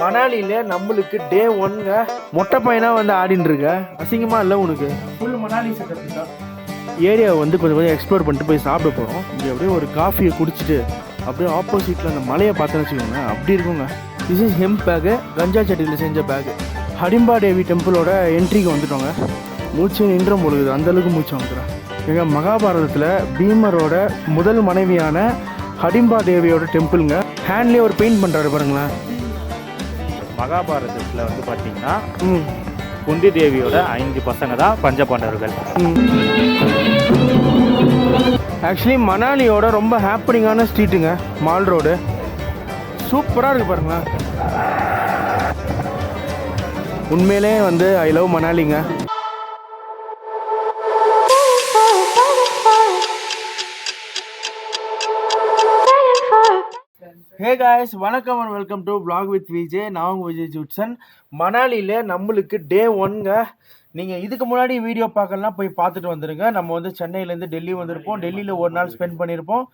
மணாலியில் நம்மளுக்கு டே ஒன்ங்க மொட்டை பையனாக வந்து ஆடின்னு இருக்க. அசிங்கமாக இல்லை உனக்கு? ஃபுல் மணாலி செட்டப் தான். ஏரியாவை வந்து கொஞ்சம் கொஞ்சம் எக்ஸ்ப்ளோர் பண்ணிட்டு போய் சாப்பிட போகிறோம். இங்கே அப்படியே ஒரு காஃபியை குடிச்சிட்டு அப்படியே ஆப்போசிட்டில் அந்த மலையை பார்த்தேன்னு வச்சுக்கோங்க, அப்படி இருக்குங்க. திஸ் இஸ் ஹெம்ப் பேக்கு, கஞ்சா சட்டியில் செஞ்ச பேக்கு. ஹடிம்பா தேவி டெம்பிளோட என்ட்ரிக்கு வந்துட்டோங்க. மூச்சு நின்ற பொழுது அந்தளவுக்கு மூச்சு வந்துடுறேன். எங்கள் மகாபாரதத்தில் பீமரோட முதல் மனைவியான ஹடிம்பா தேவியோட டெம்பிளுங்க. ஹேண்ட்லேயே ஒரு பெயிண்ட் பண்ணுறாரு பாருங்களேன். மகாபாரதத்தில் வந்து பார்த்தீங்கன்னா குந்தி தேவியோட 5 பசங்க தான் பஞ்சபாண்டவர்கள். ஆக்சுவலி மணாலியோட ரொம்ப ஹாப்பனிங்கான ஸ்ட்ரீட்டுங்க மால் ரோடு. சூப்பராக இருக்குது பாருங்களேன். உண்மையிலே வந்து ஐ லவ் மணாலிங்க. ஹே காய்ஸ், வணக்கம் and welcome to vlog with Vijay. நான் உங்கள் விஜய் ஜூட்சன். மணாலியில் நம்மளுக்கு டே ஒன்ங்க. நீங்கள் இதுக்கு முன்னாடி வீடியோ பார்க்கலாம், போய் பார்த்துட்டு வந்துடுங்க. நம்ம வந்து சென்னையிலேருந்து டெல்லி வந்திருப்போம். டெல்லியில் ஒரு நாள் ஸ்பெண்ட் பண்ணியிருப்போம்.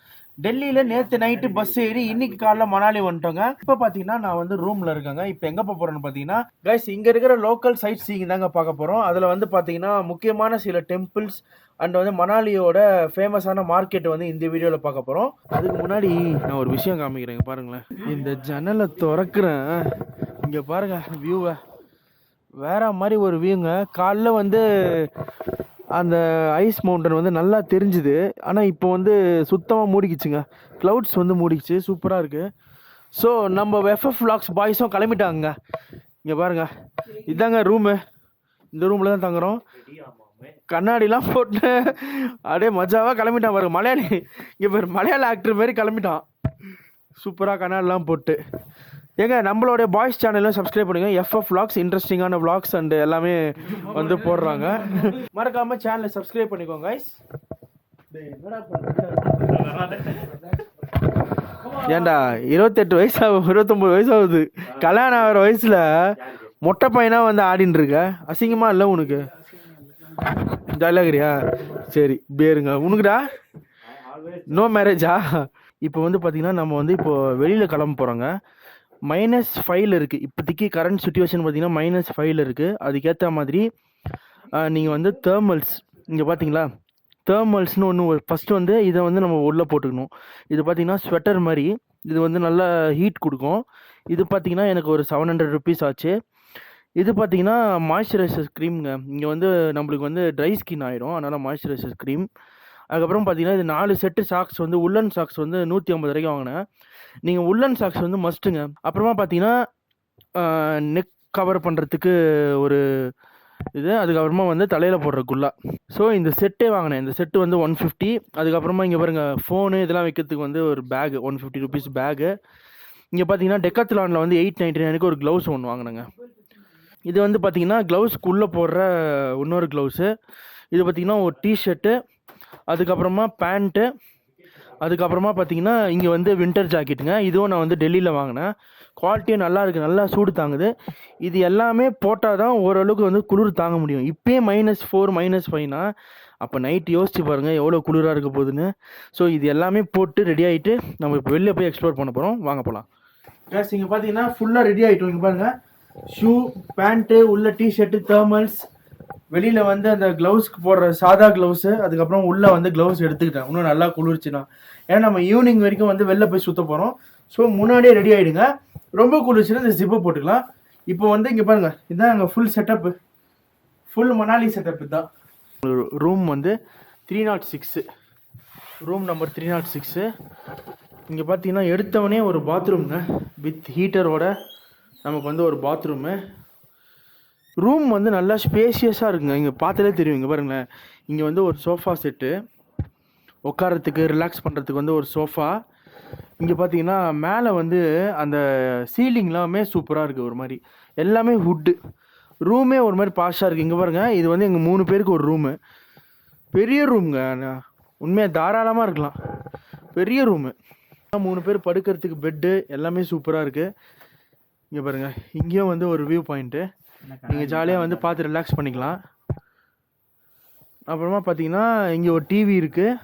டெல்லியில் நேற்று நைட்டு பஸ் ஏறி இன்னைக்கு காலைல மணாலி வந்துட்டோங்க. இப்போ பார்த்தீங்கன்னா நான் வந்து ரூமில் இருக்கேங்க. இப்போ எங்கே போக போகிறேன்னு பார்த்தீங்கன்னா கைஸ், இங்கே இருக்கிற லோக்கல் சைட் சீயிங் தாங்க பார்க்க போகிறோம். அதில் வந்து பார்த்தீங்கன்னா முக்கியமான சில டெம்பிள்ஸ் அண்ட் வந்து மணாலியோட ஃபேமஸான மார்க்கெட் வந்து இந்த வீடியோவில் பார்க்க போகிறோம். அதுக்கு முன்னாடி நான் ஒரு விஷயம் காமிக்கிறேங்க பாருங்களேன். இந்த ஜன்னலை திறக்கிறேன், இங்கே பாருங்க வியூவை. வேற மாதிரி ஒரு வியூங்க. காலைல வந்து அந்த ஐஸ் மவுண்டன் வந்து நல்லா தெரிஞ்சுது. ஆனால் இப்போ வந்து சுத்தமாக மூடிக்கிச்சுங்க. க்ளவுட்ஸ் வந்து மூடிக்கிச்சு. சூப்பராக இருக்குது. ஸோ நம்ம எஃப்எஃப் vlogs பாய்ஸும் கிளம்பிட்டாங்க. இங்கே பாருங்கள், இதாங்க ரூமு. இந்த ரூமில் தான் தங்குறோம். கண்ணாடிலாம் போட்டு அப்படியே மஜாவாக கிளம்பிட்டான் பாருங்க. மலையாளி இங்கே பாரு, மலையாள ஆக்டர் மாரி கிளம்பிட்டான். சூப்பராக கண்ணாடிலாம் போட்டு. ஏங்க நம்மளோடைய பாய்ஸ் சேனலும் சப்ஸ்கிரைப் பண்ணுங்க. எஃப்எஃப் vlogs இன்ட்ரெஸ்டிங்கான vlogs அண்ட் எல்லாமே வந்து போடுறாங்க. மறக்காம சேனலை சப்ஸ்கிரைப் பண்ணிக்கோங்க கைஸ். ஏண்டா 28 வயசு ஆகும், 29 வயசு ஆகுது. கல்யாணம் ஆகிற வயசுல மொட்டை பையனா வந்து ஆடின்னு இருக்க. அசிங்கமா இல்லை உனக்கு? ஜாலியாகிறியா? சரி பேருங்க உனக்குடா. நோ மேரேஜா? இப்போ வந்து பார்த்தீங்கன்னா நம்ம வந்து இப்போ வெளியில் கிளம்ப போகிறோங்க. -5 இருக்குது இப்போதைக்கு. கரண்ட் சுச்சுவேஷன் பார்த்தீங்கன்னா -5 இருக்குது. அதுக்கேற்ற மாதிரி நீங்கள் வந்து தேர்மல்ஸ், இங்கே பார்த்தீங்களா தேர்மல்ஸ்னு ஒன்று ஃபஸ்ட்டு வந்து இதை வந்து நம்ம உள்ளே போட்டுக்கணும். இது பார்த்தீங்கன்னா ஸ்வெட்டர் மாதிரி. இது வந்து நல்லா ஹீட் கொடுக்கும். இது பார்த்தீங்கன்னா எனக்கு ஒரு 700 ருபீஸ் ஆச்சு. இது பார்த்தீங்கன்னா மாய்ஸ்சரைசர் க்ரீம்ங்க. இங்கே வந்து நம்மளுக்கு வந்து ட்ரை ஸ்கின் ஆகிடும், அதனால் மாய்ஸ்சரைசர் க்ரீம். அதுக்கப்புறம் பார்த்தீங்கன்னா இது 4 செட்டு சாக்ஸ் வந்து உள்ளன் சாக்ஸ் வந்து 150 வரைக்கும் வாங்கினேன். நீங்கள் உள்ளன் சாக்ஸ் வந்து மஸ்ட்டுங்க. அப்புறமா பார்த்தீங்கன்னா நெக் கவர் பண்ணுறதுக்கு ஒரு இது, அதுக்கப்புறமா வந்து தலையில் போடுறக்குள்ளா. ஸோ இந்த செட்டே வாங்கினேன். இந்த செட்டு வந்து 150. அதுக்கப்புறமா இங்கே பாருங்கள், ஃபோனு இதெல்லாம் வைக்கிறதுக்கு வந்து ஒரு பேகு 150 ருபீஸ் பேகு. இங்கே பார்த்தீங்கன்னா டெக்காத்லானில் வந்து 899க்கு ஒரு க்ளவுஸ் ஒன்று வாங்கினேங்க. இது வந்து பார்த்தீங்கன்னா க்ளவுஸ்க்குள்ளே போடுற இன்னொரு க்ளவுஸு. இது பார்த்தீங்கன்னா ஒரு டிஷர்ட்டு, அதுக்கப்புறமா பேண்ட்டு, அதுக்கப்புறமா பார்த்தீங்கன்னா இங்கே வந்து வின்டர் ஜாக்கெட்டுங்க. இதுவும் நான் வந்து டெல்லியில் வாங்கினேன். குவாலிட்டியும் நல்லா இருக்குது, நல்லா சூடு தாங்குது. இது எல்லாமே போட்டால் தான் ஓரளவுக்கு வந்து குளிர் தாங்க முடியும். இப்போயே -4 -5னா அப்போ நைட்டு யோசிச்சு பாருங்கள் எவ்வளோ குளிராக இருக்க போகுதுன்னு. ஸோ இது எல்லாமே போட்டு ரெடி ஆகிட்டு நம்ம இப்போ வெளில போய் எக்ஸ்ப்ளோர் பண்ண போகிறோம். வாங்க போகலாம். கேஸ் இங்கே பார்த்தீங்கன்னா ஃபுல்லாக ரெடி ஆகிட்டோம். இங்கே பாருங்கள், ஷூ, பேண்ட்டு, உள்ள டிஷர்ட்டு, தேர்மல்ஸ், வெளியில் வந்து அந்த க்ளவுஸ்க்கு போடுற சாதா க்ளவுஸு, அதுக்கப்புறம் உள்ளே வந்து க்ளவுஸ் எடுத்துக்கிட்டேன். இன்னும் நல்லா குளிர்ச்சுன்னா. ஏன்னா நம்ம ஈவினிங் வரைக்கும் வந்து வெளில போய் சுற்ற போகிறோம். ஸோ முன்னாடியே ரெடி ஆகிடுங்க. ரொம்ப குளிர்ச்சுன்னா இந்த ஜிப்பை போட்டுக்கலாம். இப்போ வந்து இங்கே பாருங்கள், இதுதான் எங்கள் full setup, full Manali setup. இதுதான் ரூம் வந்து 306, ரூம் நம்பர் 306. இங்கே பார்த்தீங்கன்னா எடுத்தவொடனே ஒரு பாத்ரூம்ங்க வித் ஹீட்டரோட. நமக்கு வந்து ஒரு பாத்ரூமு. ரூம் வந்து நல்லா ஸ்பேஷியஸாக இருக்குங்க. இங்கே பார்த்தாலே தெரியும். இங்கே பாருங்களேன், இங்கே வந்து ஒரு சோஃபா செட்டு, உட்காரத்துக்கு ரிலாக்ஸ் பண்ணுறதுக்கு வந்து ஒரு சோஃபா. இங்கே பார்த்தீங்கன்னா மேலே வந்து அந்த சீலிங்லாமே சூப்பராக இருக்குது. ஒரு மாதிரி எல்லாமே வுட்டு. ரூமே ஒரு மாதிரி பாஷாக இருக்குது. இங்கே பாருங்கள், இது வந்து எங்கள் 3 பேருக்கு ஒரு ரூமு. பெரிய ரூமுங்க, உண்மையாக தாராளமாக இருக்கலாம். பெரிய ரூமு. 3 பேர் படுக்கிறதுக்கு பெட்டு எல்லாமே சூப்பராக இருக்குது. இங்கே பாருங்கள், இங்கேயும் வந்து ஒரு வியூ பாயிண்ட்டு. நீங்கள் ஜாலியாக வந்து பார்த்து ரிலாக்ஸ் பண்ணிக்கலாம். அப்புறமா பார்த்தீங்கன்னா இங்கே ஒரு டிவி இருக்குது.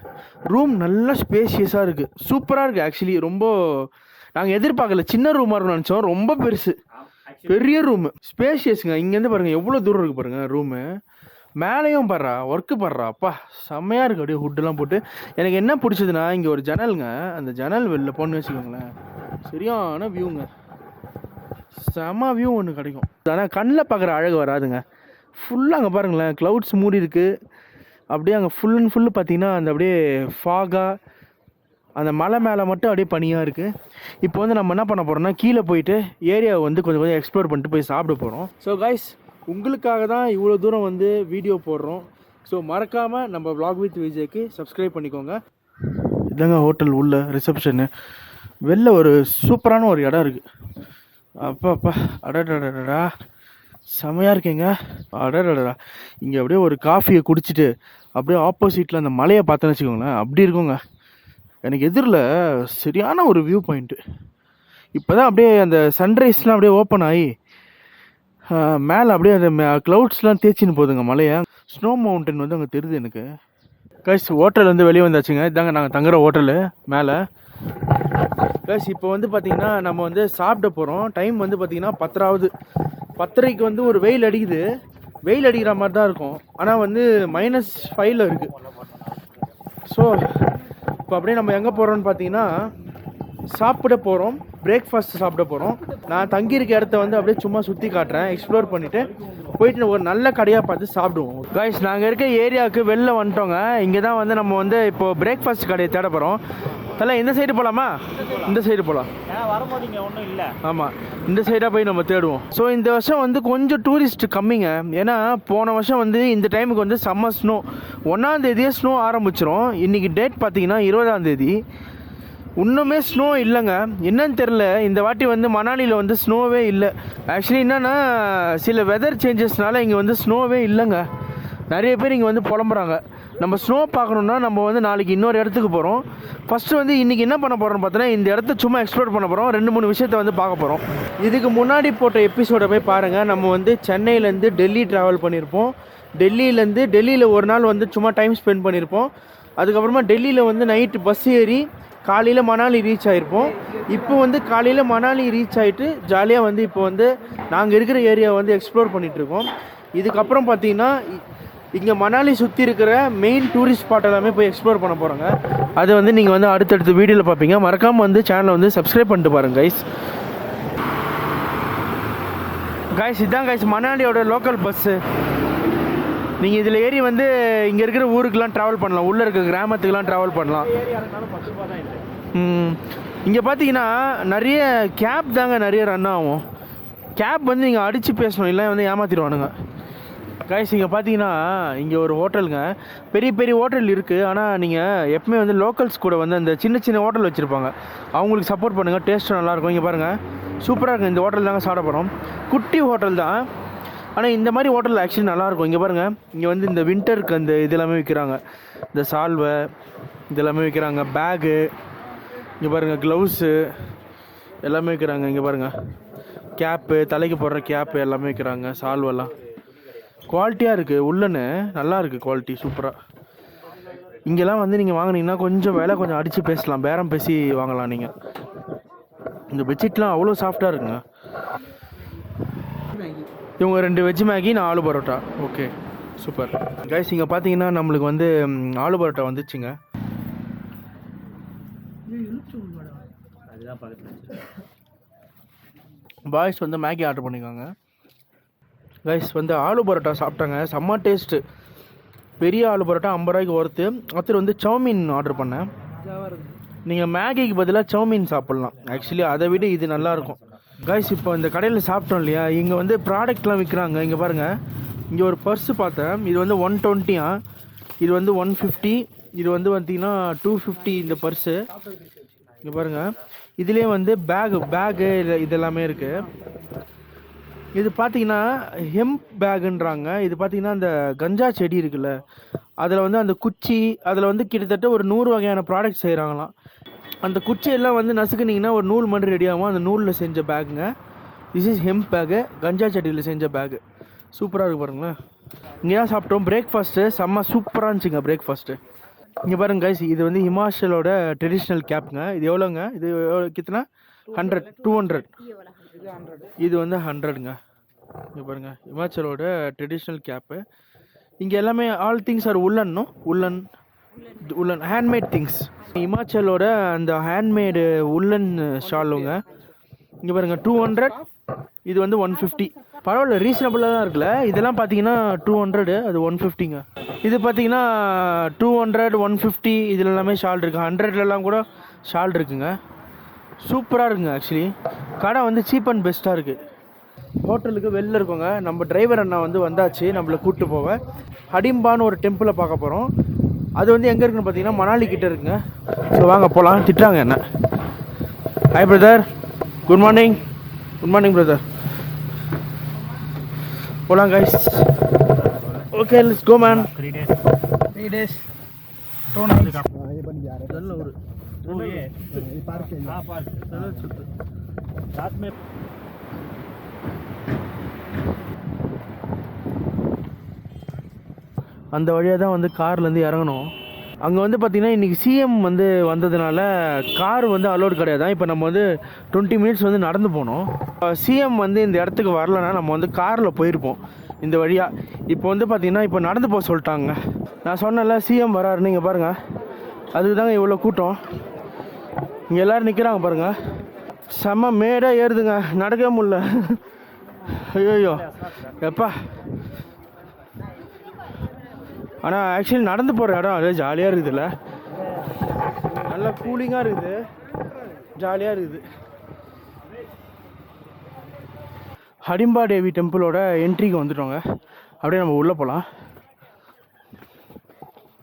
ரூம் நல்லா ஸ்பேஷியஸாக இருக்குது, சூப்பராக இருக்குது. ஆக்சுவலி ரொம்ப நாங்கள் எதிர்பார்க்கல, சின்ன ரூமாக இருக்கும்னு நினச்சோம். ரொம்ப பெருசு, பெரிய ரூமு, ஸ்பேஷியஸுங்க. இங்கேருந்து பாருங்கள் எவ்வளோ தூரம் இருக்குது பாருங்கள் ரூமு. மேலேயும் படுறா, ஒர்க்கு படுறா, அப்பா செம்மையாக இருக்குது. அப்படியே ஹுட்டெல்லாம் போட்டு. எனக்கு என்ன பிடிச்சதுன்னா இங்கே ஒரு ஜன்னலுங்க. அந்த ஜன்னல் வெளில போன்னு வச்சுக்கோங்களேன், சரியான வியூங்க, செம வியூ ஒன்று கிடைக்கும். ஆனால் கண்ணில் பார்க்குற அழகு வராதுங்க. ஃபுல்லாக அங்கே பாருங்களேன் க்ளவுட்ஸ் மூடி இருக்குது. அப்படியே அங்கே ஃபுல் அண்ட் ஃபுல்லு பார்த்தீங்கன்னா அந்த அப்படியே ஃபாகாக அந்த மலை மேலே மட்டும் அப்படியே பனியாக இருக்குது. இப்போ வந்து நம்ம என்ன பண்ண போகிறோம்னா கீழே போயிட்டு ஏரியாவை வந்து கொஞ்சம் கொஞ்சம் எக்ஸ்ப்ளோர் பண்ணிட்டு போய் சாப்பிட போகிறோம். ஸோ கைஸ், உங்களுக்காக தான் இவ்வளோ தூரம் வந்து வீடியோ போடுறோம். ஸோ மறக்காமல் நம்ம vlog with விஜய்க்கு சப்ஸ்கிரைப் பண்ணிக்கோங்க. இதாங்க ஹோட்டல் உள்ள ரிசப்ஷனு. வெளில ஒரு சூப்பரான ஒரு இடம் இருக்குது. அப்பா அடடடடா, செமையாக இருக்கேங்க. அடடடா, இங்கே அப்படியே ஒரு காஃபியை குடிச்சிட்டு அப்படியே ஆப்போசிட்டில் அந்த மலையை பார்த்தோன்னு வச்சுக்கோங்களேன், அப்படி இருக்குங்க. எனக்கு எதிரில் சரியான ஒரு வியூ பாயிண்ட்டு. இப்போ தான் அப்படியே அந்த சன்ரைஸ்லாம் அப்படியே ஓப்பன் ஆகி மேலே அப்படியே அந்த க்ளவுட்ஸ்லாம் தேய்ச்சின்னு போகுதுங்க மலையை. ஸ்னோ மவுண்டன் வந்து அங்கே தெரியுது எனக்கு. கைஸ், ஹோட்டல் வந்து வெளியே வந்தாச்சுங்க. இதாங்க நாங்கள் தங்குற ஹோட்டலு மேலே. கைஸ், இப்போ வந்து பார்த்திங்கன்னா நம்ம வந்து சாப்பிட போகிறோம். டைம் வந்து பார்த்திங்கன்னா 10:30 வந்து ஒரு வெயில் அடிக்குது. வெயில் அடிக்கிற மாதிரி தான் இருக்கும், ஆனால் வந்து -5 இருக்குது. ஸோ இப்போ அப்படியே நம்ம எங்கே போகிறோம்னு பார்த்தீங்கன்னா சாப்பிட போகிறோம், பிரேக்ஃபாஸ்ட் சாப்பிட போகிறோம். நான் தங்கியிருக்க இடத்த வந்து அப்படியே சும்மா சுற்றி காட்டுறேன், எக்ஸ்ப்ளோர் பண்ணிவிட்டு போயிட்டு ஒரு நல்ல கடையாக பார்த்து சாப்பிடுவோம். கைஸ், நாங்கள் இருக்க ஏரியாவுக்கு வெளில வந்துட்டோங்க. இங்கே தான் வந்து நம்ம வந்து இப்போது பிரேக்ஃபாஸ்ட் கடையை தேட போகிறோம். தலை, இந்த சைடு போகலாமா? இந்த சைடு போகலாம். வரும்போது இங்கே ஒன்றும் இல்லை. ஆமாம், இந்த சைடாக போய் நம்ம தேடுவோம். ஸோ இந்த வருஷம் வந்து கொஞ்சம் டூரிஸ்ட் கம்மிங்க. ஏன்னா போன வருஷம் வந்து இந்த டைமுக்கு வந்து சம்மர் ஸ்னோ 1ஆம் தேதியே ஸ்னோ ஆரம்பிச்சிரும். இன்றைக்கி டேட் பார்த்தீங்கன்னா 20ஆம் தேதி. இன்னுமே ஸ்னோ இல்லைங்க. என்னன்னு தெரில, இந்த வாட்டி வந்து மணாலியில் வந்து ஸ்னோவே இல்லை. ஆக்சுவலி என்னென்னா சில வெதர் சேஞ்சஸ்னால இங்கே வந்து ஸ்னோவே இல்லைங்க. நிறைய பேர் இங்கே வந்து புலம்புறாங்க. நம்ம ஸ்னோ பார்க்கணுன்னா நம்ம வந்து நாளைக்கு இன்னொரு இடத்துக்கு போகிறோம். ஃபஸ்ட்டு வந்து இன்றைக்கி என்ன பண்ண போகிறோம்னு பார்த்தோன்னா இந்த இடத்த சும்மா எக்ஸ்ப்ளோர் பண்ண போகிறோம். 2-3 விஷயத்தை வந்து பார்க்க போகிறோம். இதுக்கு முன்னாடி போட்ட எபிசோடை போய் பாருங்கள். நம்ம வந்து சென்னையிலேருந்து டெல்லி ட்ராவல் பண்ணியிருப்போம். டெல்லியில் ஒரு நாள் வந்து சும்மா டைம் ஸ்பெண்ட் பண்ணியிருப்போம். அதுக்கப்புறமா டெல்லியில் வந்து நைட்டு பஸ் ஏறி காலையில் மணாலி ரீச் ஆகிருப்போம். இப்போ வந்து காலையில் மணாலி ரீச் ஆகிட்டு ஜாலியாக வந்து இப்போ வந்து நாங்கள் இருக்கிற ஏரியாவை வந்து எக்ஸ்ப்ளோர் பண்ணிகிட்ருக்கோம். இதுக்கப்புறம் பார்த்தீங்கன்னா இங்கே மணாலி சுற்றி இருக்கிற மெயின் டூரிஸ்ட் ஸ்பாட் எல்லாமே போய் எக்ஸ்ப்ளோர் பண்ண போகிறாங்க. அதை வந்து நீங்கள் வந்து அடுத்தடுத்த வீடியோவில் பார்ப்பீங்க. மறக்காமல் வந்து சேனலை வந்து சப்ஸ்கிரைப் பண்ணிட்டு பாருங்கள் கைஸ். இதான் கைஸ் மணாலியோட லோக்கல் பஸ்ஸு. நீங்கள் இதில் ஏறி வந்து இங்கே இருக்கிற ஊருக்கெலாம் ட்ராவல் பண்ணலாம், உள்ளே இருக்க கிராமத்துக்கெலாம் ட்ராவல் பண்ணலாம். இங்கே பார்த்தீங்கன்னா நிறைய கேப் தாங்க நிறைய ரன் ஆகும். கேப் வந்து நீங்கள் அடித்து பேசணும், இல்லை வந்து ஏமாற்றிடுவானுங்க. கைஸ், இங்கே பார்த்தீங்கன்னா இங்கே ஒரு ஹோட்டலுங்க. பெரிய பெரிய ஹோட்டல் இருக்குது. ஆனால் நீங்கள் எப்பவுமே வந்து லோக்கல்ஸ் கூட வந்து அந்த சின்ன சின்ன ஹோட்டல் வச்சுருப்பாங்க, அவங்களுக்கு சப்போர்ட் பண்ணுங்கள். டேஸ்ட்டும் நல்லாயிருக்கும். இங்கே பாருங்கள், சூப்பராக இருக்குது. இந்த ஹோட்டல் தாங்க சாப்பிட போகிறோம். குட்டி ஹோட்டல் தான், ஆனால் இந்த மாதிரி ஹோட்டல் ஆக்சுவலி நல்லாயிருக்கும். இங்கே பாருங்கள், இங்கே வந்து இந்த வின்டருக்கு அந்த இதெல்லாமே விற்கிறாங்க. இந்த சால்வை இதெல்லாமே விற்கிறாங்க. பேகு இங்கே பாருங்கள், க்ளவுஸு எல்லாமே விற்கிறாங்க. இங்கே பாருங்கள், கேப்பு, தலைக்கு போடுற கேப்பு எல்லாமே விற்கிறாங்க. சால்வெல்லாம் குவாலிட்டியாக இருக்குது. உள்ளன்னு நல்லா இருக்குது, குவாலிட்டி சூப்பராக. இங்கெல்லாம் வந்து நீங்கள் வாங்கினீங்கன்னா கொஞ்சம் விலை கொஞ்சம் அடித்து பேசலாம், பேரம் பேசி வாங்கலாம். நீங்கள் இந்த பெட்ஷீட்லாம் அவ்வளோ சாஃப்டாக இருக்குங்க. இவங்க 2 veg Maggi, 4 aloo parotta. Okay, super guys. இங்கே பார்த்தீங்கன்னா நம்மளுக்கு வந்து ஆலு பரோட்டா வந்துச்சுங்க. பாய்ஸ் வந்து மேகி ஆர்டர் பண்ணிக்காங்க. கைஸ் வந்து ஆலு பரோட்டா சாப்பிட்டாங்க, செம்ம டேஸ்ட்டு. பெரிய ஆலு பரோட்டா 50 ரூபாய்க்கு ஒருத்து. அடுத்து வந்து சௌமீன் ஆர்டர் பண்ணேன். நீங்கள் மேகிக்கு பதிலாக சௌமீன் சாப்பிட்லாம். ஆக்சுவலி அதை விட இது நல்லாயிருக்கும். கைஸ், இப்போ இந்த கடையில் சாப்பிட்டோம் இல்லையா, இங்கே வந்து ப்ராடக்ட்லாம் விற்கிறாங்க. இங்கே பாருங்கள், இங்கே ஒரு பர்ஸு பார்த்தேன். இது வந்து 120, இது வந்து 150, இது வந்து பார்த்திங்கன்னா 250 இந்த பர்ஸு. இங்கே பாருங்கள், இதுலேயே வந்து பேகு இதெல்லாமே இருக்குது. இது பார்த்தீங்கன்னா ஹெம்ப் பேகுன்றாங்க. இது பார்த்தீங்கன்னா அந்த கஞ்சா செடி இருக்குல்ல, அதில் வந்து அந்த குச்சி, அதில் வந்து கிட்டத்தட்ட ஒரு 100 வகையான ப்ராடக்ட் செய்கிறாங்களாம். அந்த குச்சியெல்லாம் வந்து நசுக்குனிங்கன்னா ஒரு நூல் மாதிரி ரெடி ஆகும். அந்த நூலில் செஞ்ச பேக்குங்க. திஸ் இஸ் ஹெம்ப் பேகு, கஞ்சா செடியில் செஞ்ச பேகு. சூப்பராக இருக்குது பாருங்களேன். இங்கே தான் சாப்பிட்டோம் பிரேக்ஃபாஸ்ட்டு. செம்ம சூப்பராக இருந்துச்சுங்க பிரேக்ஃபாஸ்ட்டு. இங்கே பாருங்க கைஸ், இது வந்து ஹிமாச்சலோட ட்ரெடிஷ்னல் கேப்புங்க. இது எவ்வளோங்க? இது கித்தனா 100 200. இது வந்து 100ங்க. இங்கே பாருங்கள் இமாச்சலோட ட்ரெடிஷ்னல் கேப்பு. இங்கே எல்லாமே ஆல் திங்ஸ் ஆர் உள்ளன்னோ உள்ளன் ஹேண்ட்மேட் திங்ஸ். இமாச்சலோட அந்த ஹேண்ட்மேடு உள்ளன் ஷாலுங்க. இங்கே பாருங்கள் 200. இது வந்து 150. பரவாயில்ல, ரீசனபிளாக தான் இருக்குல்ல. இதெல்லாம் பார்த்தீங்கன்னா 200, அது 150ங்க. இது பார்த்தீங்கன்னா 200 150 இதில் எல்லாமே ஷால் இருக்குது. 100லலாம் கூட ஷால் இருக்குங்க. சூப்பராக இருக்குங்க. ஆக்சுவலி கடை வந்து சீப் அண்ட் பெஸ்ட்டாக இருக்குது. ஹோட்டலுக்கு வெளில இருக்கோங்க. நம்ம டிரைவர் அண்ணா வந்து வந்தாச்சு நம்மளை கூப்பிட்டு போக. ஹடிம்பான்னு ஒரு டெம்பிளை பார்க்க போகிறோம். அது வந்து எங்கே இருக்குன்னு பார்த்தீங்கன்னா மணாலி கிட்டே இருக்குங்க. ஸோ வாங்க போகலாம். திட்டுறாங்க என்ன. Hi brother, good morning. Good morning brother. போகலாம் guys. Okay let's go man. 3 days 2 nights ये बन जा रहा है நல்ல ஒரு ये पार्क है। हां पार्क रात में அந்த வழியாக தான் வந்து கார்லேருந்து இறங்கணும். அங்கே வந்து பார்த்திங்கன்னா இன்றைக்கி சிஎம் வந்து வந்ததுனால கார் வந்து அலோடு கிடையாது. இப்போ நம்ம வந்து 20 மினிட்ஸ் வந்து நடந்து போனோம். சிஎம் வந்து இந்த இடத்துக்கு வரலன்னா நம்ம வந்து காரில் போயிருப்போம் இந்த வழியாக. இப்போ வந்து பார்த்திங்கன்னா இப்போ நடந்து போக சொல்லிட்டாங்க. நான் சொன்னேன்ல சிஎம் வராருன்னு. இங்கே பாருங்கள், அதுக்கு தாங்க இவ்வளோ கூட்டம். இங்கே எல்லோரும் நிற்கிறாங்க பாருங்கள். செம்ம மேடாக ஏறுதுங்க, நடக்கவே முடியல. ஐயோ எப்பா. ஆனால் ஆக்சுவலி நடந்து போகிற இடம் அது ஜாலியாக இருக்குதுல்ல. நல்லா கூலிங்காக இருக்குது, ஜாலியாக இருக்குது. ஹடிம்பா தேவி டெம்பிளோட என்ட்ரிக்கு வந்துட்டோங்க. அப்படியே நம்ம உள்ளே போகலாம்.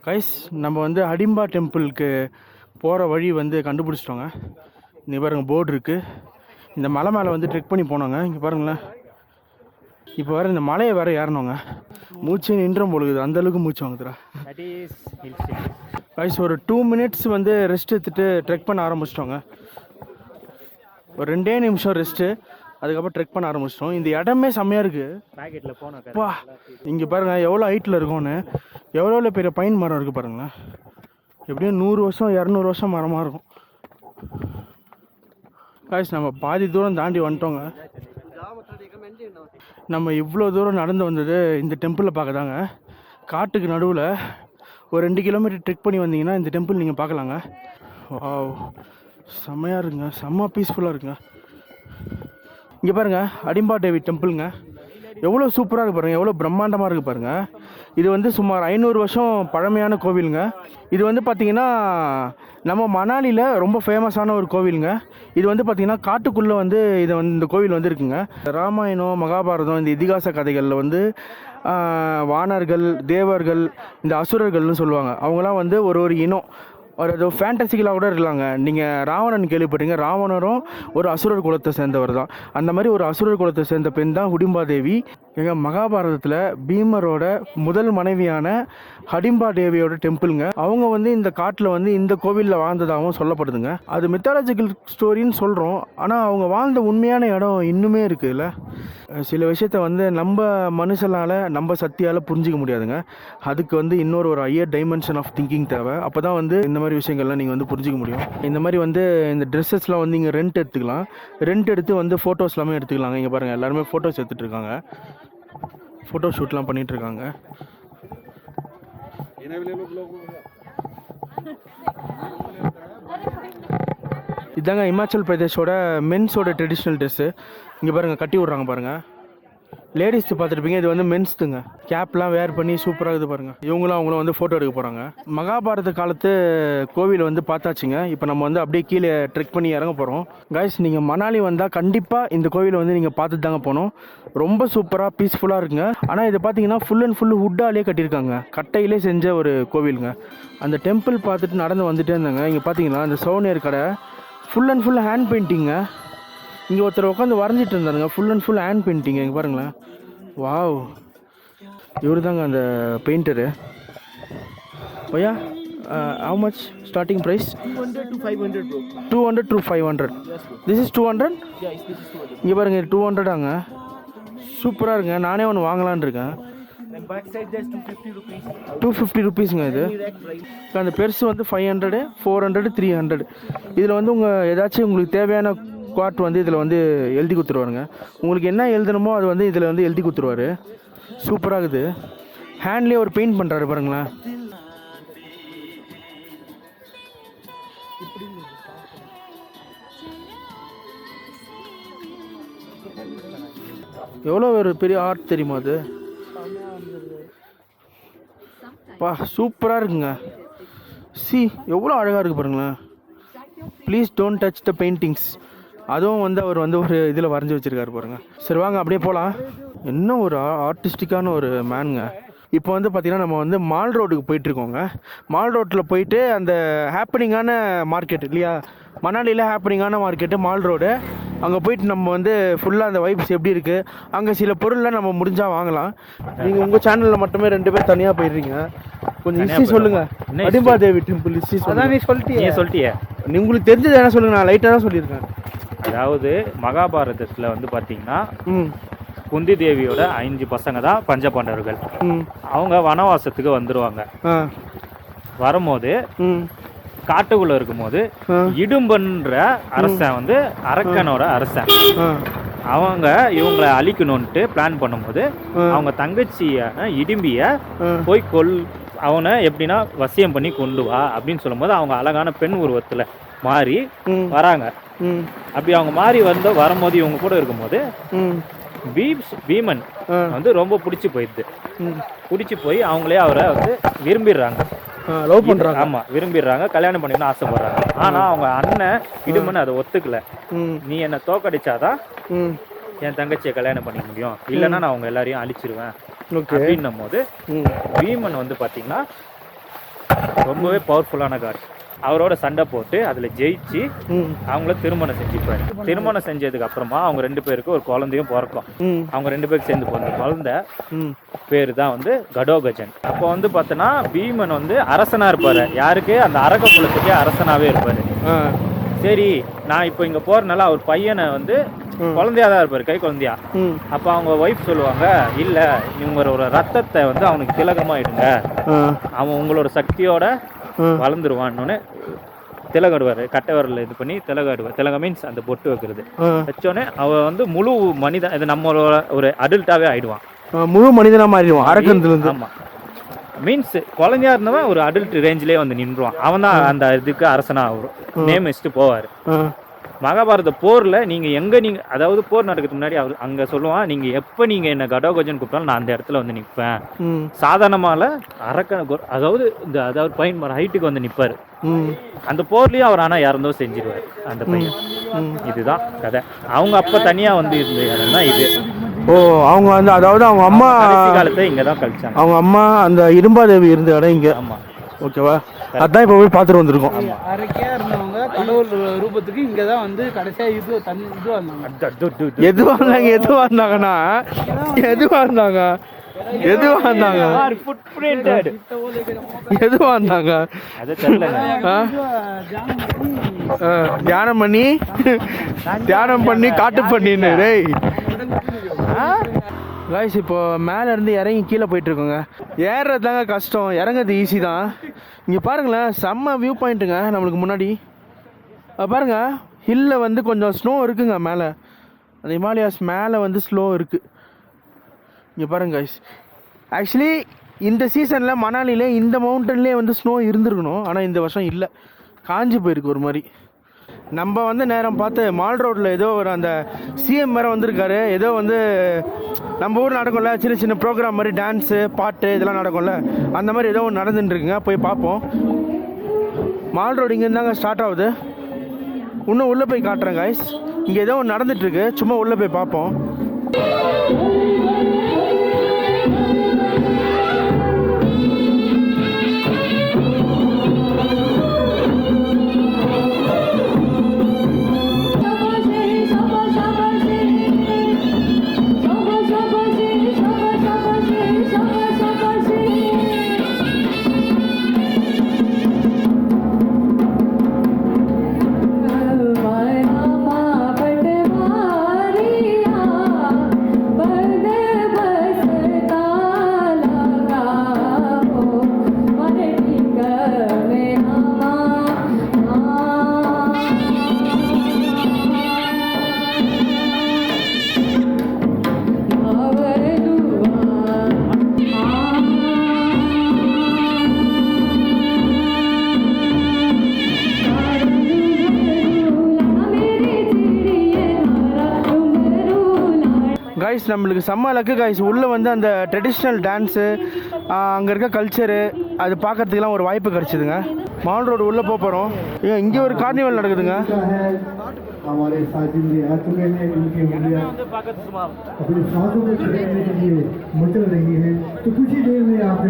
கைஸ் நம்ம வந்து ஹடிம்பா டெம்பிளுக்கு போகிற வழி வந்து கண்டுபிடிச்சிட்டோங்க. இங்கே பாருங்கள் போர்டு இருக்குது. இந்த மலை மேலே வந்து ட்ரெக் பண்ணி போனோங்க. இங்கே பாருங்களேன், இப்போ வேறு இந்த மலையை வேறு ஏறணுங்க. மூச்சு நின்றும் பொழுது அந்தளவுக்கு மூச்சு வாங்குதுரா. that is hill station. Guys ஒரு 2 மினிட்ஸ் வந்து ரெஸ்ட் எடுத்துகிட்டு ட்ரெக் பண்ண ஆரம்பிச்சிட்டோங்க. ஒரு 2 நிமிஷம் ரெஸ்ட்டு, அதுக்கப்புறம் ட்ரெக் பண்ண ஆரம்பிச்சிட்டோம். இந்த இடமே செம்மையாக இருக்குது. பாக்கெட்ல போனோம். அப்பா இங்கே பாருங்கள் எவ்வளோ ஹைட்டில் இருக்கும்னு. எவ்வளோ பெரிய பைன் மரம் இருக்குது பாருங்களேன். எப்படியும் 100 வருஷம் 200 வருஷம் மரமாக இருக்கும். கைஸ் நம்ம பாதி தூரம் தாண்டி வந்துட்டோங்க. நம்ம இவ்வளோ தூரம் நடந்து வந்தது இந்த டெம்பிளை பார்க்க தாங்க. காட்டுக்கு நடுவில் ஒரு 2 கிலோமீட்டர் ட்ரெக் பண்ணி வந்தீங்கன்னா இந்த டெம்பிள் நீங்கள் பார்க்கலாங்க. வாவ் செம்மையாக இருக்குங்க, செம்ம பீஸ்ஃபுல்லாக இருக்குங்க. இங்கே பாருங்கள் ஹடிம்பா தேவி டெம்பிளுங்க. எவ்வளோ சூப்பராக இருக்குது பாருங்கள், எவ்வளோ பிரம்மாண்டமாக இருக்குது பாருங்கள். இது வந்து சுமார் 500 வருஷம் பழமையான கோவிலுங்க. இது வந்து பார்த்திங்கன்னா நம்ம மணாலியில் ரொம்ப ஃபேமஸான ஒரு கோவிலுங்க. இது வந்து பார்த்திங்கன்னா காட்டுக்குள்ளே வந்து இதை வந்து இந்த கோவில் வந்து இருக்குங்க. ராமாயணம் மகாபாரதம் இந்த இதிகாச கதைகளில் வந்து வானர்கள் தேவர்கள் இந்த அசுரர்கள்னு சொல்லுவாங்க. அவங்களாம் வந்து ஒரு இனம், ஒரு ஏதோ ஃபேண்டசிக்கலாக கூட இருக்கலாங்க. நீங்கள் ராவணன் கேள்விப்பட்டீங்க, ராவணரும் ஒரு அசுரர் குலத்தை சேர்ந்தவர் தான். அந்த மாதிரி ஒரு அசுரர் குலத்தை சேர்ந்த பெண் தான் ஹடிம்பா தேவி. எங்கள் மகாபாரதத்தில் பீமரோட முதல் மனைவியான ஹடிம்பா தேவியோட டெம்பிளுங்க. அவங்க வந்து இந்த காட்டில் வந்து இந்த கோவிலில் வாழ்ந்ததாகவும் சொல்லப்படுதுங்க. அது மித்தாலஜிக்கல் ஸ்டோரின்னு சொல்கிறோம், ஆனால் அவங்க வாழ்ந்த உண்மையான இடம் இன்னுமே இருக்குதுல்ல. சில விஷயத்த வந்து நம்ம மனுஷனால் நம்ம சக்தியால் புரிஞ்சிக்க முடியாதுங்க. அதுக்கு வந்து இன்னொரு ஹையர் டைமென்ஷன் ஆஃப் திங்கிங் தேவை. அப்போ தான் வந்து இந்த மாதிரி விஷயங்கள்லாம் நீங்கள் வந்து புரிஞ்சிக்க முடியும். இந்த மாதிரி வந்து இந்த ட்ரெஸ்ஸஸ்லாம் வந்து இங்கே ரெண்ட் எடுத்துக்கலாம். ரெண்ட் எடுத்து வந்து ஃபோட்டோஸ் எல்லாமே எடுத்துக்கலாங்க. இங்கே பாருங்கள் எல்லாருமே ஃபோட்டோஸ் எடுத்துகிட்ருக்காங்க, ஃபோட்டோ ஷூட்லாம் பண்ணிகிட்ருக்காங்க. இதாங்க இமாச்சல் பிரதேஷோட மென்ஸோட ட்ரெடிஷ்னல் ட்ரெஸ்ஸு. இங்கே பாருங்கள் கட்டி விட்றாங்க பாருங்கள். லேடிஸ் பார்த்துருப்பீங்க, இது வந்து மென்ஸ்துங்க. கேப்லாம் வேர் பண்ணி சூப்பராக இருக்குது பாருங்கள். அவங்களும் வந்து ஃபோட்டோ எடுக்க போகிறாங்க. மகாபாரத காலத்து கோவில் வந்து பார்த்தாச்சுங்க. இப்போ நம்ம வந்து அப்படியே கீழே ட்ரெக் பண்ணி இறங்க போகிறோம். கைஸ் நீங்கள் மணாலி வந்தால் கண்டிப்பாக இந்த கோவிலை வந்து நீங்கள் பார்த்துட்டு தாங்க போகணும். ரொம்ப சூப்பராக பீஸ்ஃபுல்லாக இருக்குங்க. ஆனால் இது பார்த்தீங்கன்னா ஃபுல் அண்ட் ஃபுல் வுட்டாலே கட்டியிருக்காங்க, கட்டையிலே செஞ்ச ஒரு கோவிலுங்க. அந்த டெம்பிள் பார்த்துட்டு நடந்து வந்துட்டே இருந்தாங்க. இங்கே பார்த்தீங்கன்னா அந்த சோனியர் கடை ஃபுல் அண்ட் ஃபுல் ஹேண்ட் பெயிண்டிங்க. இங்கே ஒருத்தர் உட்காந்து வரைஞ்சிட்டு இருந்தாருங்க, full and full hand painting. இங்கே பாருங்களேன், வாவ் இவர் தாங்க அந்த பெயிண்டரு. ஓயா how much starting price? 200 to 500 bro. 200 to 500. This is 200. Yes, this is 200. இங்கே பாருங்க 200ஆங்க. சூப்பராக இருக்குங்க. நானே ஒன்று வாங்கலான் இருக்கேன். And back side there's 250 rupees. 250 ருபீஸுங்க இது. Direct price. அந்த பெருசு வந்து 500 400 300. இதில் வந்து உங்கள் ஏதாச்சும் உங்களுக்கு தேவையான ஸ்குவாட் வந்து இதில் வந்து எழுதி கொடுத்துருவாருங்க. உங்களுக்கு என்ன எழுதணுமோ அது வந்து இதில் வந்து எழுதி கொடுத்துருவாரு. சூப்பராக இருக்குது. ஹேண்ட்லேயே ஒரு பெயிண்ட் பண்ணுறாரு பாருங்களேன். எவ்வளோ ஒரு பெரிய ஆர்ட் தெரியுமா அது? பா சூப்பராக இருக்குங்க. சி எவ்வளோ அழகாக இருக்குது பாருங்களேன். Please don't touch the paintings. அதுவும் வந்து அவர் வந்து ஒரு இதில் வரைஞ்சி வச்சுருக்காரு பாருங்கள். சரி வாங்க அப்படியே போகலாம். இன்னும் ஒரு ஆர்டிஸ்டிக்கான ஒரு மேனுங்க. இப்போ வந்து பார்த்திங்கன்னா நம்ம வந்து மால் ரோடுக்கு போயிட்டுருக்கோங்க. மால் ரோட்டில் போயிட்டு அந்த ஹேப்பனிங்கான மார்க்கெட் இல்லையா, மணாலியில் ஹேப்பனிங்கான மார்க்கெட்டு மால் ரோடு. அங்கே போயிட்டு நம்ம வந்து ஃபுல்லாக அந்த வைப்ஸ் எப்படி இருக்குது, அங்கே சில பொருள்லாம் நம்ம முடிஞ்சால் வாங்கலாம். நீங்கள் உங்கள் சேனலில் மட்டுமே 2 பேர் தனியாக போயிடுறீங்க. கொஞ்சம் ஹிஸ்ட்ரி சொல்லுங்கள். அடிம்பா தேவி டெம்பிள் ஹிஸ்ட்ரி அதான் நீ சொல்லிட்டியே. உங்களுக்கு தெரிஞ்சது என்ன சொல்லுங்கள். நான் லைட்டாக தான் சொல்லியிருக்கேன். அதாவது மகாபாரதத்தில் வந்து பார்த்தீங்கன்னா குந்தி தேவியோட 5 பசங்க தான் பஞ்சபாண்டவர்கள். அவங்க வனவாசத்துக்கு வந்துடுவாங்க. வரும்போது காட்டுக்குள்ள இருக்கும்போது இடும்பன்ற அரசன் வந்து அரக்கனோட அரசன். அவங்க இவங்களை அழிக்கணும்ட்டு பிளான் பண்ணும்போது அவங்க தங்கச்சியான இடும்பிய போய் அவனை எப்படின்னா வசியம் பண்ணி கொண்டு வா அப்படின்னு சொல்லும்போது அவங்க அழகான பெண் உருவத்துல மாறி வராங்க. அப்படி அவங்க மாறி வரும்போது இவங்க கூட இருக்கும்போது பீமன் வந்து ரொம்ப பிடிச்சி போயிடுது. பிடிச்சி போய் அவங்களே அவரை வந்து விரும்பிடுறாங்க, லவ் பண்றாங்க. ஆமா விரும்பிடுறாங்க, கல்யாணம் பண்ணிக்கணும்னு ஆசைப்படுறாங்க. ஆனா அவங்க அண்ணன் இடுமன் அதை ஒத்துக்கல. நீ என்ன தோக்கடிச்சாதான் என் தங்கச்சியை கல்யாணம் பண்ணிக்க முடியும், இல்லைன்னா நான் அவங்க எல்லாரையும் அழிச்சிருவேன் அப்படின்னும் போது பீமன் வந்து பாத்தீங்கன்னா ரொம்பவே பவர்ஃபுல்லான காட். அவரோட சண்டை போட்டு அதில் ஜெயிச்சு அவங்கள திருமணம் செஞ்சுப்பாரு. திருமணம் செஞ்சதுக்கு அப்புறமா அவங்க 2 பேருக்கு ஒரு குழந்தையும் பிறக்கும். அவங்க 2 பேருக்கு சேர்ந்து பிறந்த குழந்தை பேரு தான் வந்து கடோகஜன். அப்போ வந்து பார்த்தோன்னா பீமன் வந்து அரசனா இருப்பாரு. யாருக்கு? அந்த அரக்க குலத்துக்கே அரசனாவே இருப்பாரு. சரி நான் இப்போ இங்க போறதுனால அவர் பையனை வந்து குழந்தையா தான் இருப்பாரு, கை குழந்தையா. அப்ப அவங்க ஒய்ஃப் சொல்லுவாங்க, இல்ல இவங்களோட ரத்தத்தை வந்து அவனுக்கு திலகமாயிடுங்க, அவன் உங்களோட சக்தியோட வளர்ந்துருவான்னு திலகாடுவார். கட்டை வரல இது பண்ணி திலகாடுவார். திலகம் மீன்ஸ் அந்த பொட்டு வைக்கிறது. வச்சோடனே அவன் வந்து முழு மனிதன், இது நம்மளோட ஒரு அடல்ட்டாவே ஆயிடுவான், முழு மனிதனா மாறிடுவான் அரக்கன்ல. ஆமா மீன்ஸ் குழந்தையா இருந்தவன் ஒரு அடல்ட் ரேஞ்சிலே வந்து நின்றுவான். அவன் தான் அந்த இதுக்கு அரசனா நேம் வச்சுட்டு போவாரு. மகாபாரத போர்ல நீங்க அதாவது போர் நடக்கிறதுக்கு முன்னாடி அவர் அங்க சொல்லுவான், நீங்க எப்ப நீங்க என்ன கடோகஜன் கூப்பிட்டாலும் நான் அந்த இடத்துல வந்து நிற்பேன். சாதாரணமால அதாவது பையன் ஹைட்டுக்கு வந்து நிப்பாரு. அந்த போர்லயும் அவர் ஆனா இறந்தோ செஞ்சிருவாரு அந்த பையன். இதுதான் கதை. அவங்க அப்ப தனியா வந்து இருந்த இடம்னா இது. ஓ அவங்க வந்து அதாவது அவங்க அம்மா காலத்தை இங்கதான் கழிச்சாங்க. அவங்க அம்மா அந்த இரும்பாதேவி இருந்த இடம் இங்க. ஆமா ஓகேவா, அதான் இப்போ போய் பார்த்துட்டு வந்திருக்கோம். அரக்கையா இருந்தவங்க கடவுள் ரூபத்துக்கு இங்க தான் வந்து கடைசியா இது வந்தாங்க. எதுவா இருந்தாங்கன்னா தியானம் பண்ணி காட்டு பண்ணின்னு. காய்ஸ் இப்போ மேலே இருந்து இறங்கி கீழே போயிட்டு இருக்கோங்க. ஏறுறது தாங்க கஷ்டம், இறங்குறது ஈஸி தான். இங்கே பாருங்களேன், செம்ம வியூ பாயிண்ட்டுங்க நம்மளுக்கு முன்னாடி. பாருங்க ஹில்லில் வந்து கொஞ்சம் ஸ்னோ இருக்குங்க மேலே. அந்த ஹிமாலயாஸ் மேலே வந்து ஸ்னோ இருக்குது. இங்கே பாருங்க காய்ஸ், ஆக்சுவலி இந்த சீசனில் மணாலியில் இந்த மவுண்டன்லேயே வந்து ஸ்னோ இருந்துருக்கணும். ஆனால் இந்த வருஷம் இல்லை, காஞ்சி போயிருக்கு ஒரு மாதிரி. நம்ம வந்து நேரம் பார்த்து மால் ரோட்டில் ஏதோ ஒரு அந்த சிஎம் வேறு வந்திருக்காரு. ஏதோ வந்து நம்ம ஊர் நடக்கும்ல சின்ன சின்ன ப்ரோக்ராம் மாதிரி, டான்ஸு பாட்டு இதெல்லாம் நடக்கும்ல, அந்த மாதிரி ஏதோ ஒன்று நடந்துட்டுருக்குங்க. போய் பார்ப்போம். மால் ரோடு இங்கே இருந்தாங்க ஸ்டார்ட் ஆகுது. இன்னும் உள்ளே போய் காட்டுறேன் காய்ஸ். இங்கே ஏதோ ஒன்று நடந்துட்டுருக்கு, சும்மா உள்ளே போய் பார்ப்போம். Bye. கைஸ் நம்மளுக்கு செம்ம லக்கு கைஸ். உள்ளே வந்து அந்த ட்ரெடிஷ்னல் டான்ஸு அங்கே இருக்க கல்ச்சரு அது பார்க்கறதுக்குலாம் ஒரு வாய்ப்பு கிடச்சிதுங்க. மால் ரோடு உள்ளே போகிறோம். இங்கே ஒரு கார்னிவல் நடக்குதுங்க.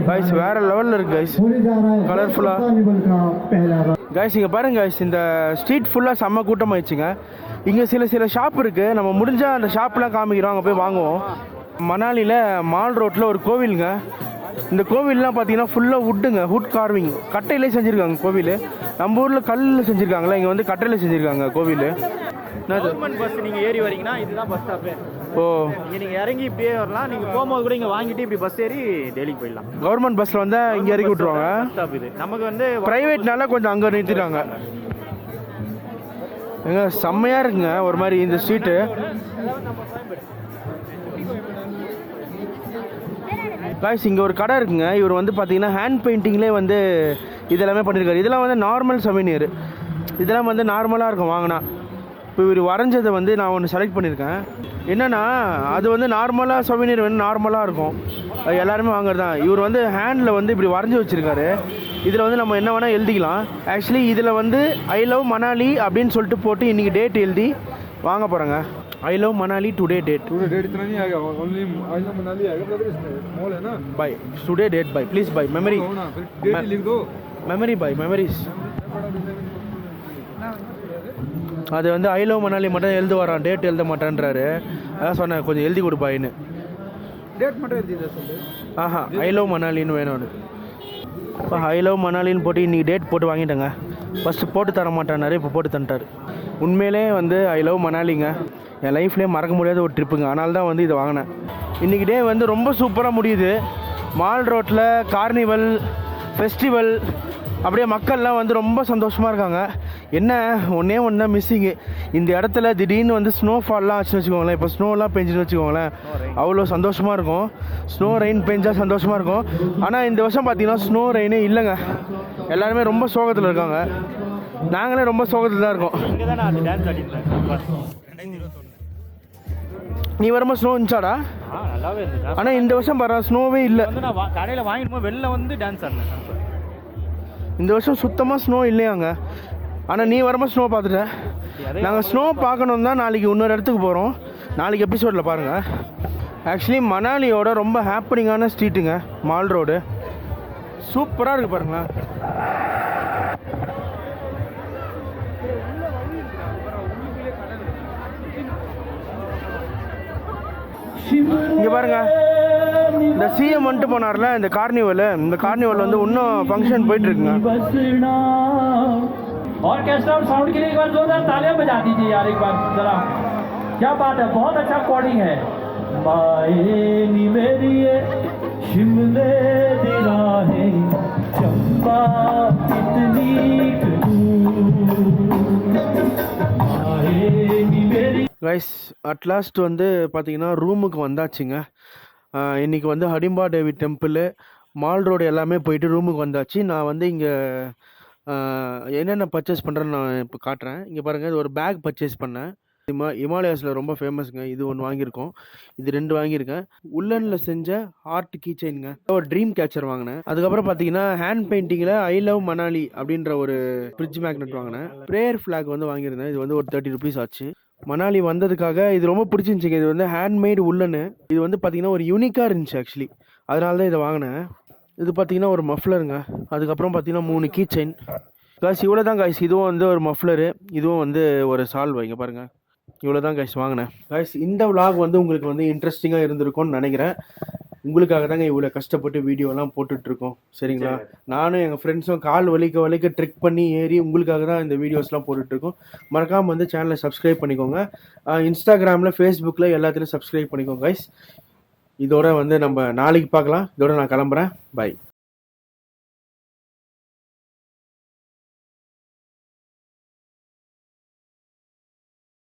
கைஸ் வேற லெவலில் இருக்கு கைஸ், கலர்ஃபுல்லாக கைஸ். இங்கே பாருங்க கைஸ், இந்த ஸ்ட்ரீட் ஃபுல்லாக செம்ம கூட்டம் ஆயிடுச்சுங்க. இங்கே சில ஷாப் இருக்குது, நம்ம முடிஞ்சால் அந்த ஷாப்லாம் காமிக்கிறோம், அங்கே போய் வாங்குவோம். மணாலியில் மால் ரோட்டில் ஒரு கோவிலுங்க. இந்த கோவில்லாம் பார்த்தீங்கன்னா ஃபுல்லாக வுட்டுங்க, வுட் கார்விங், கட்டையிலே செஞ்சுருக்காங்க கோவில். நம்ம ஊரில் கல்லில் செஞ்சுருக்காங்களா, இங்கே வந்து கட்டையில் செஞ்சுருக்காங்க கோவில். கவர்மெண்ட் பஸ் நீங்கள் ஏறி வரீங்கன்னா இதுதான் பஸ் ஸ்டாப்பு. ஓ, இங்கே நீங்கள் இறங்கி இப்படியே வரலாம். நீங்கள் போகும்போது கூட இங்கே வாங்கிட்டு இப்படி பஸ் ஏறி டெல்லிக்கு போயிடலாம். கவர்மெண்ட் பஸ்ஸில் வந்து இங்கே இறக்கி விட்ருவாங்க. ஸ்டாப் இது நமக்கு வந்து ப்ரைவேட்னால கொஞ்சம் அங்கே நிறுத்திடுறாங்க. எங்க செம்மையாக இருக்குங்க ஒரு மாதிரி இந்த ஸ்ட்ரீட்டு. காய்ஸ் இங்கே ஒரு கடை இருக்குங்க. இவர் வந்து பார்த்தீங்கன்னா ஹேண்ட் பெயிண்டிங்லேயே வந்து இதெல்லாமே பண்ணியிருக்காரு. இதெல்லாம் வந்து நார்மல் சவீனியர், இதெல்லாம் வந்து நார்மலாக இருக்கும் வாங்கினா. இப்போ இவர் வரைஞ்சதை வந்து நான் ஒன்று செலக்ட் பண்ணியிருக்கேன். என்னென்னா அது வந்து நார்மலாக சவீனியர் வந்து நார்மலாக இருக்கும், அது எல்லாருமே வாங்குறது தான். இவர் வந்து ஹேண்டில் வந்து இப்படி வரைஞ்சி வச்சுருக்காரு. இதில் வந்து நம்ம என்ன வேணால் எழுதிக்கலாம். ஆக்சுவலி இதில் வந்து ஐ லவ் மணாலி அப்படின்னு சொல்லிட்டு போட்டு இன்றைக்கி டேட் எழுதி வாங்க போகிறேங்க. I love Manali today date. Today date इतना नहीं आएगा, only I love Manali आएगा brother, इसमें मॉल है ना. Buy today date buy, please buy memory. हो ना, फिर डेट ही लिख दो. Memory buy memories. அது வந்து ஐ லவ் மணாலி மட்டும் எழுது வரான், டேட் எழுத மாட்டேன்றாரு. அதான் சொன்னேன் கொஞ்சம் எழுதி கொடுப்பாயின்னு. டேட் மட்டும் எழுதி சொல்லு. ஆஹா, ஐ லவ் மணாலின்னு வேணும்னு. இப்போ ஐ லவ் மணாலின்னு போட்டு இன்றைக்கி டேட் போட்டு வாங்கிட்டேங்க. ஃபஸ்ட்டு போட்டு தர மாட்டேன்னாரு, இப்போ போட்டு தந்துட்டார். உண்மையிலே வந்து ஐ லவ் மணாலிங்க, என் லைஃப்லேயே மறக்க முடியாத ஒரு ட்ரிப்புங்க. அதனால தான் வந்து இதை வாங்கினேன். இன்றைக்கி டே வந்து ரொம்ப சூப்பராக முடியுது. மால் ரோட்டில் கார்னிவல் ஃபெஸ்டிவல், அப்படியே மக்கள்லாம் வந்து ரொம்ப சந்தோஷமாக இருக்காங்க. என்ன ஒன்றே ஒன்று தான் மிஸ்ஸிங்கு, இந்த இடத்துல திடீர்னு வந்து ஸ்னோஃபால்லாம் ஆச்சுன்னு வச்சுக்கோங்களேன். இப்போ ஸ்னோலாம் பெஞ்சுன்னு வச்சுக்கோங்களேன், அவ்வளோ சந்தோஷமாக இருக்கும். ஸ்னோ ரெயின் பெஞ்சால் சந்தோஷமாக இருக்கும். ஆனால் இந்த வருஷம் பார்த்தீங்கன்னா ஸ்னோ ரெயினே இல்லைங்க. எல்லாருமே ரொம்ப சோகத்தில் இருக்காங்க. நாங்களே ரொம்ப சோகத்தில் தான் இருக்கோம். நீ வரும்போது ஸ்னோ இருந்துச்சாடா? நல்லாவே இருந்துச்சு. ஆனால் இந்த வருஷம் பாரு ஸ்னோவே இல்லை. நான் கடையில் வாங்கிட்டு வெளில வந்து டான்ஸ் ஆடினேன். இந்த வருஷம் சுத்தமாக ஸ்னோ இல்லையாங்க. ஆனால் நீ வரும்போது ஸ்னோ பார்த்துட்ட. நாங்கள் ஸ்னோ பார்க்கணும் தான் நாளைக்கு இன்னொரு இடத்துக்கு போகிறோம். நாளைக்கு எபிசோடில் பாருங்கள். ஆக்சுவலி மணாலியோட ரொம்ப ஹாப்பனிங்கான ஸ்ட்ரீட்டுங்க மால் ரோடு. சூப்பராக இருக்குது பாருங்களேன். இங்கே பாருங்க, இந்த சிஎம் வந்துட்டு போனார்ல இந்த கார்னிவல், இந்த கார்னிவல் வந்து இன்னும் ஃபங்க்ஷன் போயிட்டு இருக்குங்க. ऑर्केस्ट्रा और साउंड के लिए एक बार जोरदार तालियां बजा दीजिए यार, एक बार जरा। क्या बात है, बहुत अच्छा कोडिंग है। माए नी मेरी शिमले दी राहें चंपा कितनी माए नी मेरी। கைஸ் அட்லாஸ்ட் வந்து பார்த்தீங்கன்னா ரூமுக்கு வந்தாச்சுங்க. இன்றைக்கி வந்து ஹடிம்பா தேவி டெம்பிள், மால் ரோடு எல்லாமே போயிட்டு ரூமுக்கு வந்தாச்சு. நான் வந்து இங்கே என்னென்ன பர்ச்சேஸ் பண்ணுறேன்னு நான் இப்போ காட்டுறேன். இங்கே பாருங்கள், இது ஒரு பேக் பர்ச்சேஸ் பண்ணேன். ஹிமாலயாஸில் ரொம்ப ஃபேமஸுங்க. இது ஒன்று வாங்கியிருக்கோம், இது 2 வாங்கியிருக்கேன். உள்ளனில் செஞ்ச ஹார்ட் கீ செயினுங்க. ஒரு ட்ரீம் கேச்சர் வாங்கினேன். அதுக்கப்புறம் பார்த்தீங்கன்னா ஹேண்ட் பெயிண்டிங்கில் ஐ லவ் மணாலி அப்படின்ற ஒரு ஃப்ரிட்ஜ் மேக்னெட் வாங்கினேன். ப்ரேயர் ஃப்ளாக் வந்து வாங்கியிருந்தேன். இது வந்து ஒரு 30 rupees ஆச்சு. மணாலி வந்ததுக்காக இது ரொம்ப பிடிச்சிருந்துச்சிங்க. இது வந்து ஹேண்ட்மேடு உள்ளன்னு. இது வந்து பார்த்திங்கன்னா ஒரு யூனிக்காக இருந்துச்சு ஆக்சுவலி, அதனால தான் இதை வாங்கினேன். இது பார்த்திங்கன்னா ஒரு மஃப்லருங்க. அதுக்கப்புறம் பார்த்திங்கன்னா 3 கீ செயின். காய்ஸ் இவ்வளோ தான் காய்ஸ். இதுவும் வந்து ஒரு மஃப்லரு, இதுவும் வந்து ஒரு சால்வை. இங்கே பாருங்கள், இவ்வளோ தான் காய்ஸ் வாங்கினேன். காய்ஸ் இந்த விலாக் வந்து உங்களுக்கு வந்து இன்ட்ரெஸ்டிங்காக இருந்திருக்கும்னு நினைக்கிறேன். உங்களுக்காக தாங்க இவ்வளோ கஷ்டப்பட்டு வீடியோலாம் போட்டுட்ருக்கோம், சரிங்களா? நானும் எங்கள் ஃப்ரெண்ட்ஸும் கால் வலிக்க ட்ரிக் பண்ணி ஏறி உங்களுக்காக தான் இந்த வீடியோஸ்லாம் போட்டுட்ருக்கோம். மறக்காமல் வந்து சேனலை சப்ஸ்கிரைப் பண்ணிக்கோங்க. இன்ஸ்டாகிராமில், ஃபேஸ்புக்கில் எல்லாத்துலேயும் சப்ஸ்கிரைப் பண்ணிக்கோங்க கைஸ். இதோட வந்து நம்ம நாளைக்கு பார்க்கலாம். இதோட நான் கிளம்புறேன். பை.